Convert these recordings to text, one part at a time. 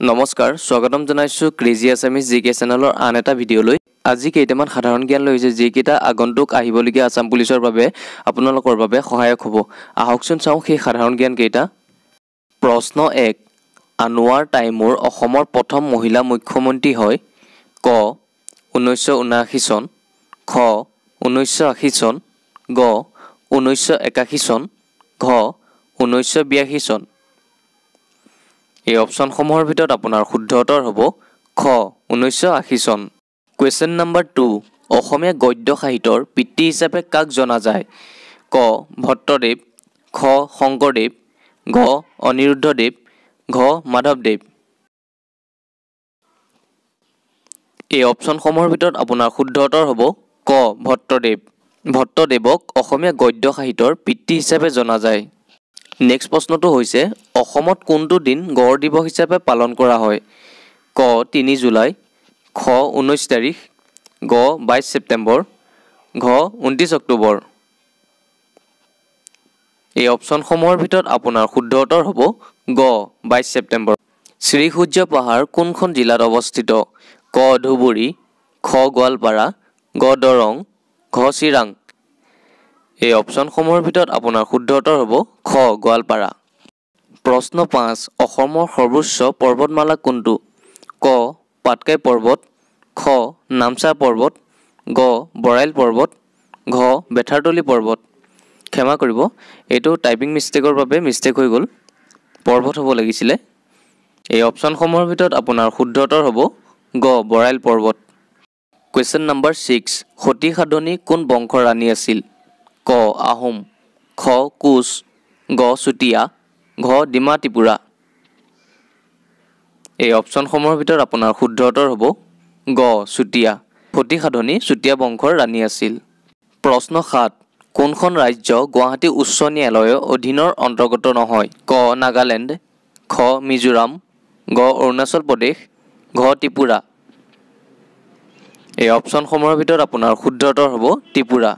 নমস্কাৰ স্বাগতম জনাইছো ক্ৰেজি আছামিজ জিকে চেনেলৰ আন এটা ভিডিঅ'লৈ আজি কেইটামান সাধাৰণ জ্ঞান লৈছে যিকেইটা আগন্তুক আহিবলগীয়া আছাম পুলিচৰ বাবে আপোনালোকৰ বাবে সহায়ক হ'ব আহকচোন চাওঁ সেই সাধাৰণ জ্ঞান কেইটা প্ৰশ্ন 1 আনোৱাৰ টাইমুৰ অসমৰ প্ৰথম মহিলা মুখ্যমন্ত্ৰী হয় ক 1979 চন খ 1980 চন গ 1981 চন ঘ 1982 চন এই অপশনসমূহৰ ভিতৰত আপোনাৰ শুদ্ধ উত্তৰ হ'ব খ 1980 চন কোৱেশ্চন নম্বৰ 2 অসমীয়া গদ্য সাহিত্যৰ পিতৃ হিচাপে কাক জনা যায় ক ভট্টদেৱ খ শংকৰদেৱ ঘ অনিৰুদ্ধদেৱ ঘ মাধৱদেৱ এই অপশনসমূহৰ ভিতৰত আপোনাৰ শুদ্ধ উত্তৰ হ'ব ক ভট্টদেৱ ভট্টদেৱক অসমীয়া গদ্য সাহিত্যৰ পিতৃ হিচাপে জনা যায় নেক্সট প্ৰশ্নটো হৈছে অসমত কোনটো দিন গড় দিৱস হিচাপে পালন কৰা হয় ক 3 জুলাই খ 19 তাৰিখ গ 22 ছেপ্টেম্বৰ ঘ 29 অক্টোবৰ এই অপশনসমূহৰ ভিতৰত আপোনাৰ শুদ্ধ উত্তৰ হ'ব গ 22 ছেপ্টেম্বৰ শ্ৰীসূৰ্য পাহাৰ কোনখন জিলাত অৱস্থিত ক ধুবুৰী খ গোৱালপাৰা গ দৰং ঘ চিৰাং এই অপশনসমূহৰ ভিতৰত আপোনাৰ শুদ্ধ উত্তৰ হ'ব খ গোৱালপাৰা প্ৰশ্ন 5 অসমৰ সৰ্বোচ্চ পৰ্বতমালা কোনটো ক পাটকাই পৰ্বত খ নামচা পৰ্বত গ বৰাইল পৰ্বত ঘ বেথাৰতলি পৰ্বত ক্ষমা কৰিব এইটো টাইপিং মিষ্টেকৰ বাবে মিষ্টেক হৈ গ'ল পৰ্বত হ'ব লাগিছিলে এই অপশনসমূহৰ ভিতৰত আপোনাৰ শুদ্ধ উত্তৰ হ'ব গ বৰাইল পৰ্বত কোৱেশ্চন নম্বৰ 6 সতী সাধনী কোন বংশৰ ৰাণী আছিল ক আহোম খ কোচ গ চুতীয়া ঘ ডিমা ত্ৰিপুৰা এই অপশনসমূহৰ ভিতৰত আপোনাৰ শুদ্ধ উত্তৰ হ'ব গ চুতীয়া সতী সাধনী চুতীয়া বংশৰ ৰাণী আছিল প্ৰশ্ন 7 কোনখন ৰাজ্য গুৱাহাটী উচ্চ ন্যায়ালয়ৰ অধীনৰ অন্তৰ্গত নহয় ক নাগালেণ্ড খ মিজোৰাম গ অৰুণাচল প্ৰদেশ ঘ ত্ৰিপুৰা এই অপশনসমূহৰ ভিতৰত আপোনাৰ শুদ্ধ উত্তৰ হ'ব ত্ৰিপুৰা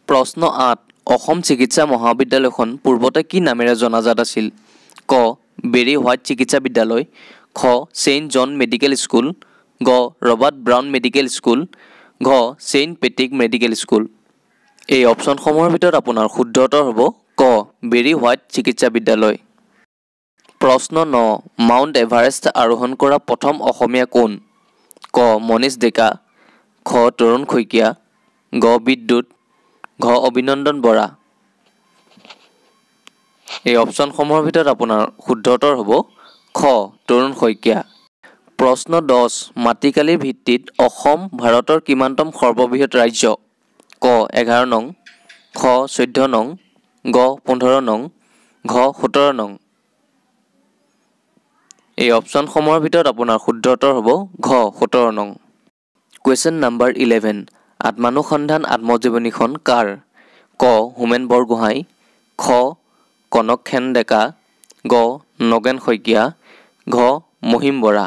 প্ৰশ্ন 8 অসম চিকিৎসা মহাবিদ্যালয়খন পূৰ্বতে কি নামেৰে জনাজাত আছিল ক বেৰী হোৱাইট চিকিৎসা বিদ্যালয় খ চেইণ্ট জন মেডিকেল স্কুল গ ৰবাৰ্ট ব্ৰাউন মেডিকেল স্কুল ঘ চেইণ্ট পেট্ৰিক মেডিকেল স্কুল এই অপশনসমূহৰ ভিতৰত আপোনাৰ শুদ্ধ উত্তৰ হ'ব ক বেৰী হোৱাইট চিকিৎসা বিদ্যালয় প্ৰশ্ন 9 মাউণ্ট এভাৰেষ্ট আৰোহণ কৰা প্ৰথম অসমীয়া কোন ক মনীষ ডেকা খ তৰুণ শইকীয়া গ বিদ্যুৎ ঘ অভিনন্দন বৰা এই অপশনসমূহৰ ভিতৰত আপোনাৰ শুদ্ধ উত্তৰ হ'ব খ তৰুণ শইকীয়া প্ৰশ্ন 10 মাটিকালিৰ ভিত্তিত অসম ভাৰতৰ কিমানতম সৰ্ববৃহৎ ৰাজ্য ক 11 নং খ 14 নং গ 15 নং ঘ 17 নং এই অপশনসমূহৰ ভিতৰত আপোনাৰ শুদ্ধ উত্তৰ হ'ব ঘ 17 নং কোৱেশ্চন নম্বৰ 11 আত্মানুসন্ধান আত্মজীৱনীখন কাৰ ক হোমেন বৰগোহাঁই খ কনকক্ষেন ডেকা গ নগেন শইকীয়া ঘ মহিম বৰা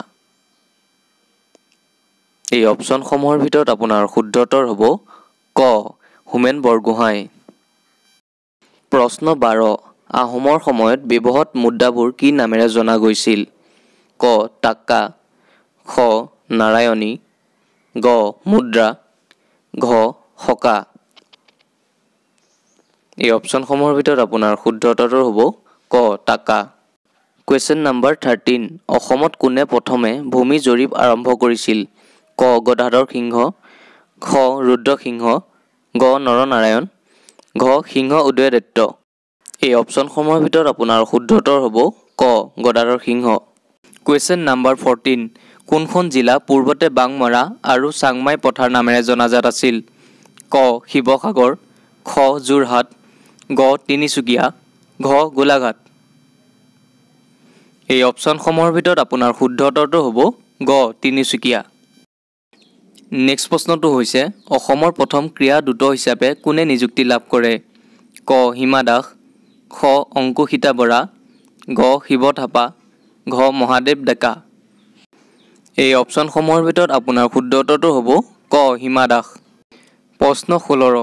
এই অপশনসমূহৰ ভিতৰত আপোনাৰ শুদ্ধ উত্তৰ হ'ব ক হোমেন বৰগোহাঁই প্ৰশ্ন 12 আহোমৰ সময়ত ব্যৱহৃত মুদ্ৰাবোৰ কি নামেৰে জনা গৈছিল ক টাক্কা খ নাৰায়ণী গ মুদ্ৰা ঘ হকা এই অপশনসমূহৰ ভিতৰত আপোনাৰ শুদ্ধ উত্তৰটো হ'ব ক টাকা কোৱেশ্চন নম্বৰ 13 অসমত কোনে প্ৰথমে ভূমি জৰীপ আৰম্ভ কৰিছিল ক গদাধৰ সিংহ খ ৰুদ্ৰ সিংহ গ নৰনাৰায়ণ ঘ সিংহ উদয়দত্ত এই অপশনসমূহৰ ভিতৰত আপোনাৰ শুদ্ধ উত্তৰ হ'ব ক গদাধৰ সিংহ কোৱেশ্চন নম্বৰ 14 কোনখন জিলা পূৰ্বতে বাংমৰা আৰু চাংমাই পথাৰ নামেৰে জনাজাত আছিল ক শিৱসাগৰ খ যোৰহাট গ তিনিচুকীয়া ঘ গোলাঘাট এই অপশনসমূহৰ ভিতৰত আপোনাৰ শুদ্ধ উত্তৰটো হ'ব গ তিনিচুকীয়া নেক্সট প্ৰশ্নটো হৈছে অসমৰ প্ৰথম ক্ৰীড়া দূত হিচাপে কোনে নিযুক্তি লাভ কৰে ক হিমা দাস খ অংকুশিতা বৰা গ শিৱ থাপা ঘ মহাদেৱ ডেকা এই অপশনসমূহৰ ভিতৰত আপোনাৰ শুদ্ধ উত্তৰটো হ'ব ক হিমা দাস প্ৰশ্ন 16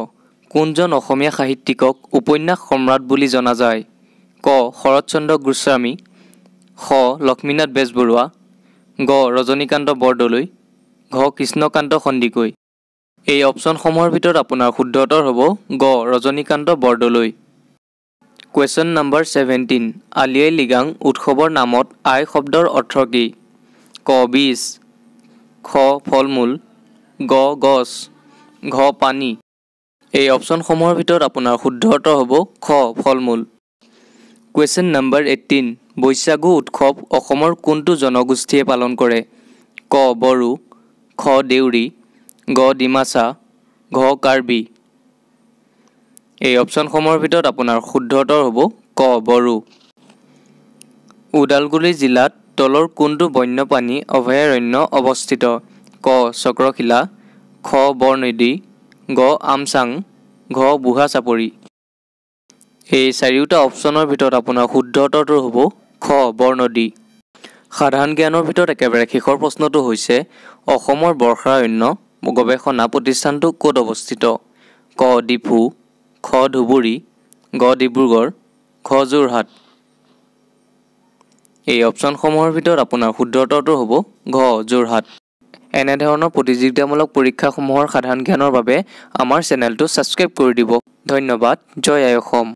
কোনজন অসমীয়া সাহিত্যিকক উপন্যাস সম্ৰাট বুলি জনা যায় ক শৰৎচন্দ্ৰ গোস্বামী খ খ লক্ষ্মীনাথ বেজবৰুৱা গ ৰজনীকান্ত বৰদলৈ ঘ কৃষ্ণকান্ত সন্দিকৈ এই অপশ্যনসমূহৰ ভিতৰত আপোনাৰ শুদ্ধ উত্তৰ হ'ব গ ৰজনীকান্ত বৰদলৈ কুৱেশ্যন নম্বৰ 17 আলি আই লৃগাং উৎসৱৰ নামত আই শব্দৰ অৰ্থ কি ক বীজ খ ফল মূল গ গছ ঘ পানী এই অপশ্যনসমূহৰ ভিতৰত আপোনাৰ শুদ্ধ উত্তৰ হ'ব খ ফল মূল কুৱেশ্যন নম্বৰ 18 বৈশাগু উৎসৱ অসমৰ কোনটো জনগোষ্ঠীয়ে পালন কৰে ক বড়ো খ দেউৰী গ ডিমাচা ঘ কাৰ্বি এই অপশ্যনসমূহৰ ভিতৰত আপোনাৰ শুদ্ধ উত্তৰ হ'ব ক বড়ো ওদালগুৰি জিলাত তলৰ কোনটো বন্যপ্ৰাণী অভয়াৰণ্য অৱস্থিত ক চক্ৰশিলা খ বৰনদী গ আমচাং ঘ বুঢ়া চাপৰি এই চাৰিওটা অপশ্যনৰ ভিতৰত আপোনাৰ শুদ্ধ উত্তৰটো হ'ব খ বৰনদী সাধাৰণ জ্ঞানৰ ভিতৰত একেবাৰে শেষৰ প্ৰশ্নটো হৈছে অসমৰ বৰ্ষাৰণ্য গৱেষণা প্ৰতিষ্ঠানটো ক'ত অৱস্থিত ক ডিফু খ ধুবুৰী গ ডিব্ৰুগড় খ যোৰহাট এই অপশ্যনসমূহৰ ভিতৰত আপোনাৰ শুদ্ধ উত্তৰটো হ'ব ঘ যোৰহাট এনেধৰণৰ প্ৰতিযোগিতামূলক পৰীক্ষাসমূহৰ সাধাৰণ জ্ঞানৰ বাবে আমাৰ চেনেলটো ছাবস্ক্ৰাইব কৰি দিব ধন্যবাদ জয় আই অসম